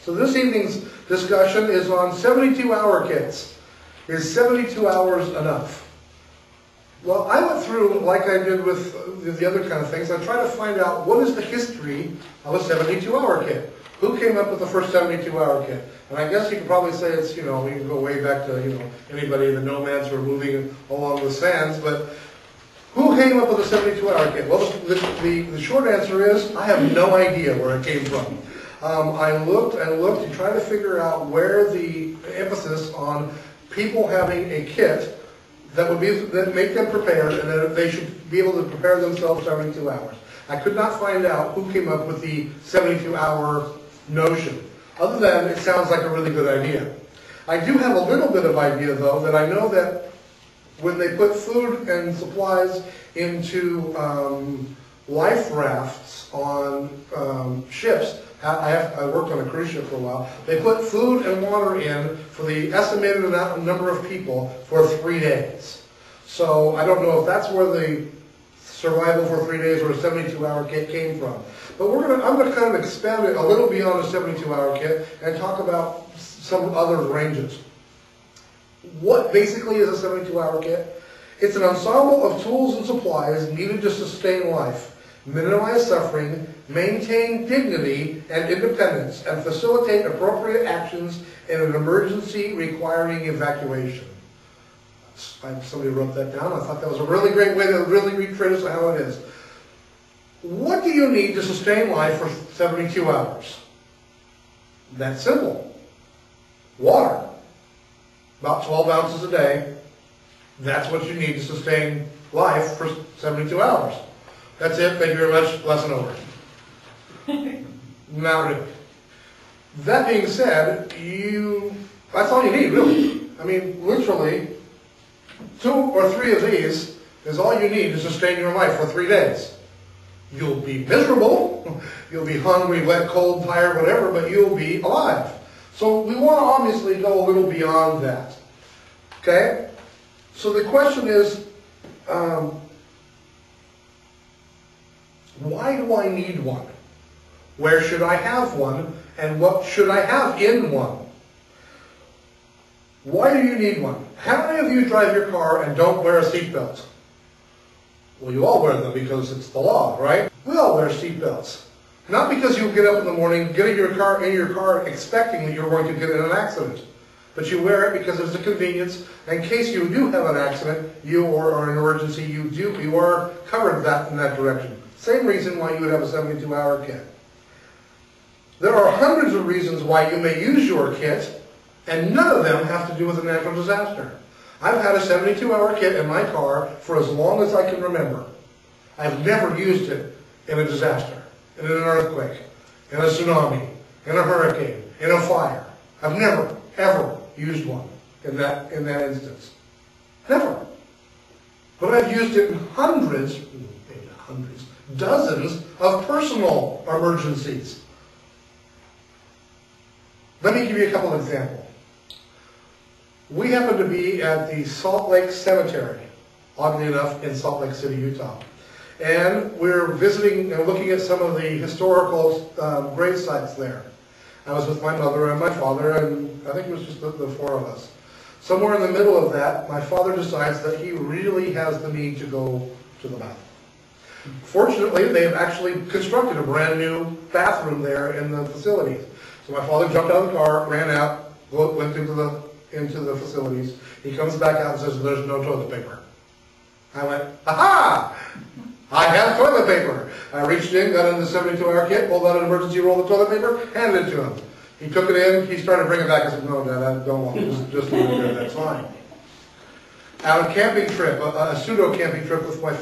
So this evening's discussion is on 72-hour kits. Is 72 hours enough? Well, I went through, like I did with the other kind of things, I tried to find out what is the history of a 72-hour kit. Who came up with the first 72-hour kit? And I guess you could probably say it's, you can go way back to, anybody, the nomads who are moving along the sands, but who came up with the 72-hour kit? Well, the short answer is, I have no idea where it came from. I looked and looked to try to figure out where the emphasis on people having a kit that make them prepared and that they should be able to prepare themselves 72 hours. I could not find out who came up with the 72-hour notion, other than it sounds like a really good idea. I do have a little bit of idea, though, that I know that when they put food and supplies into life rafts on ships, I worked on a cruise ship for a while, they put food and water in for the estimated number of people for 3 days. So I don't know if that's where the survival for 3 days or a 72-hour kit came from. But I'm going to kind of expand it a little beyond a 72-hour kit and talk about some other ranges. What basically is a 72-hour kit? It's an ensemble of tools and supplies needed to sustain life, minimize suffering, maintain dignity and independence, and facilitate appropriate actions in an emergency requiring evacuation. Somebody wrote that down. I thought that was a really great way to really rephrase how it is. What do you need to sustain life for 72 hours? That's simple. Water. About 12 ounces a day. That's what you need to sustain life for 72 hours. That's it. Thank you very much. Lesson over. Not really. That being said, that's all you need, really. I mean, literally, 2 or 3 of these is all you need to sustain your life for 3 days. You'll be miserable, you'll be hungry, wet, cold, tired, whatever, but you'll be alive. So we want to obviously go a little beyond that. Okay? So the question is, why do I need one? Where should I have one? And what should I have in one? Why do you need one? How many of you drive your car and don't wear a seatbelt? Well, you all wear them because it's the law, right? We all wear seatbelts. Not because you get up in the morning, get in your car expecting that you're going to get in an accident. But you wear it because it's a convenience. In case you do have an accident, or an emergency, you are covered in that direction. Same reason why you would have a 72-hour kit. There are hundreds of reasons why you may use your kit, and none of them have to do with a natural disaster. I've had a 72-hour kit in my car for as long as I can remember. I've never used it in a disaster, in an earthquake, in a tsunami, in a hurricane, in a fire. I've never, ever used one in that instance. Never. But I've used it in hundreds, dozens of personal emergencies. Let me give you a couple of examples. We happen to be at the Salt Lake Cemetery, oddly enough, in Salt Lake City, Utah. And we're visiting and looking at some of the historical grave sites there. I was with my mother and my father, and I think it was just the 4 of us. Somewhere in the middle of that, my father decides that he really has the need to go to the bathroom. Fortunately, they've actually constructed a brand new bathroom there in the facilities. So my father jumped out of the car, ran out, went into the facilities. He comes back out and says, "There's no toilet paper." I went, "Aha! I have toilet paper." I reached in, got in the 72-hour kit, pulled out an emergency roll of toilet paper, handed it to him. He took it in, he started bringing it back. I said, "No, Dad, I don't want it. Just leave it there, that's fine." Out a camping trip, a pseudo-camping trip with my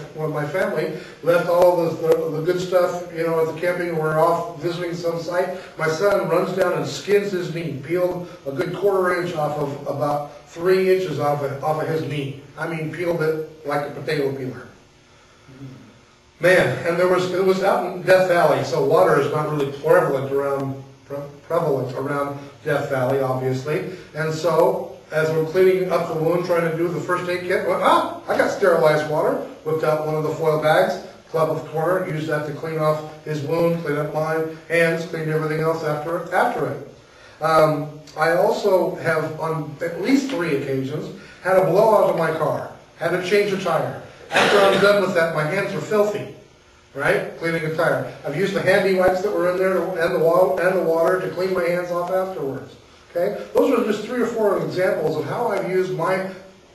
family, left all the good stuff, at the camping, and we're off visiting some site. My son runs down and skins his knee, peeled a good 1/4 inch off of about 3 inches off of his knee. I mean, peeled it like a potato peeler. Man, and it was out in Death Valley, so water is not really prevalent around Death Valley, obviously. And so, as we're cleaning up the wound, trying to do the first aid kit, I got sterilized water. Whipped out one of the foil bags, club of corner, used that to clean off his wound, clean up my hands, cleaned everything else after it. I also have, on at least 3 occasions, had a blowout of my car, had to change a tire. After I'm done with that, my hands are filthy, right? Cleaning a tire. I've used the handy wipes that were in there and the water to clean my hands off afterwards. Okay? Those are just 3 or 4 examples of how I've used my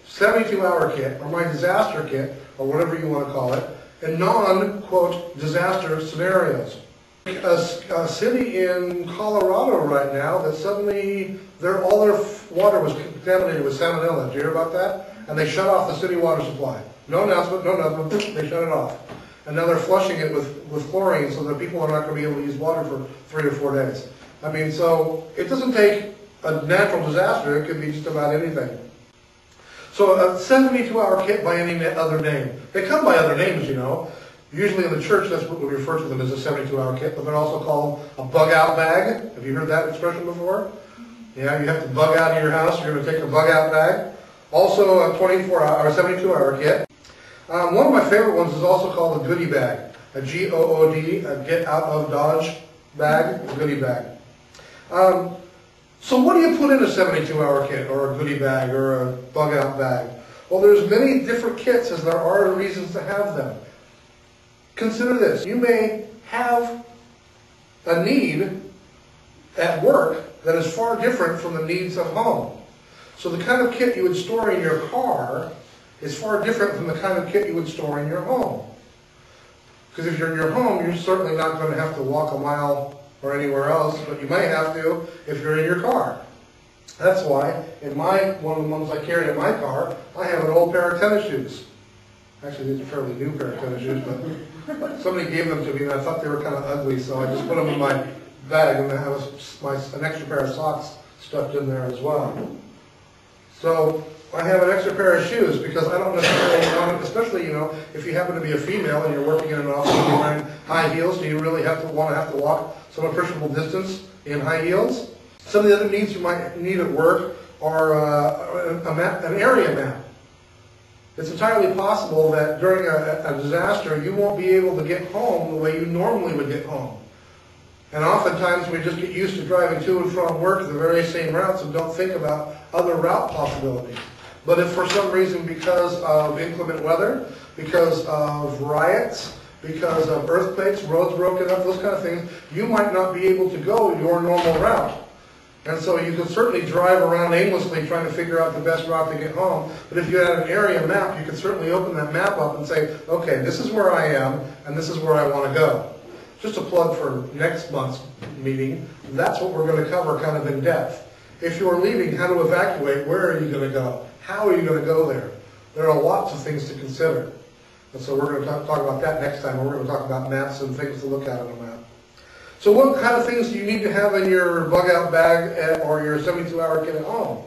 72-hour kit, or my disaster kit, or whatever you want to call it, in non-quote disaster scenarios. A city in Colorado right now that suddenly all their water was contaminated with salmonella. Did you hear about that? And they shut off the city water supply. No announcement, no nothing, they shut it off. And now they're flushing it with chlorine so that people are not going to be able to use water for 3 or 4 days. I mean, so it doesn't take a natural disaster, it could be just about anything. So a 72-hour kit by any other name. They come by other names, you know. Usually in the church, that's what we refer to them as a 72-hour kit, but they're also called a bug-out bag. Have you heard that expression before? Yeah, you have to bug out of your house, you're going to take a bug-out bag. Also a 24-hour or 72-hour kit. One of my favorite ones is also called a goodie bag. A G-O-O-D, a get out of Dodge bag, a goodie bag. So what do you put in a 72-hour kit, or a goodie bag, or a bug-out bag? Well, there's many different kits as there are reasons to have them. Consider this. You may have a need at work that is far different from the needs at home. So the kind of kit you would store in your car is far different from the kind of kit you would store in your home. Because if you're in your home, you're certainly not going to have to walk a mile or anywhere else, but you may have to if you're in your car. That's why in one of the ones I carry in my car, I have an old pair of tennis shoes. Actually, these are a fairly new pair of tennis shoes, but somebody gave them to me and I thought they were kind of ugly, so I just put them in my bag, and I have an extra pair of socks stuffed in there as well. So I have an extra pair of shoes because I don't necessarily want it, especially, you know, if you happen to be a female and you're working in an office and you're wearing high heels, do you really have to walk some appreciable distance in high heels? Some of the other needs you might need at work are an area map. It's entirely possible that during a disaster you won't be able to get home the way you normally would get home. And oftentimes we just get used to driving to and from work the very same routes and don't think about other route possibilities. But if for some reason, because of inclement weather, because of riots, because of earthquakes, roads broken up, those kind of things, you might not be able to go your normal route. And so you can certainly drive around aimlessly trying to figure out the best route to get home. But if you had an area map, you could certainly open that map up and say, okay, this is where I am, and this is where I want to go. Just a plug for next month's meeting, that's what we're going to cover kind of in depth. If you're leaving, how to evacuate, where are you going to go? How are you going to go there? There are lots of things to consider. And so we're going to talk about that next time. We're going to talk about maps and things to look at on a map. So what kind of things do you need to have in your bug-out bag or your 72-hour kit at home?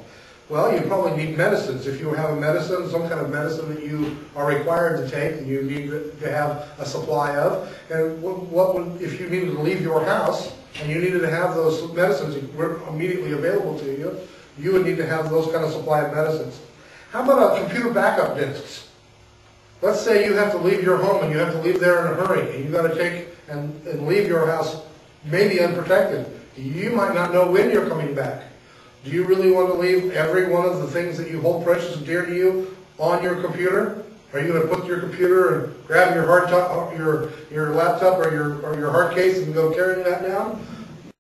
Well, you probably need medicines. If you have a medicine, some kind of medicine that you are required to take and you need to have a supply of. And if you needed to leave your house and you needed to have those medicines immediately available to you, you would need to have those kind of supply of medicines. How about computer backup disks? Let's say you have to leave your home and you have to leave there in a hurry and you've got to take and leave your house maybe unprotected. You might not know when you're coming back. Do you really want to leave every one of the things that you hold precious and dear to you on your computer? Are you going to put your computer and grab your laptop or your hard case and go carrying that down?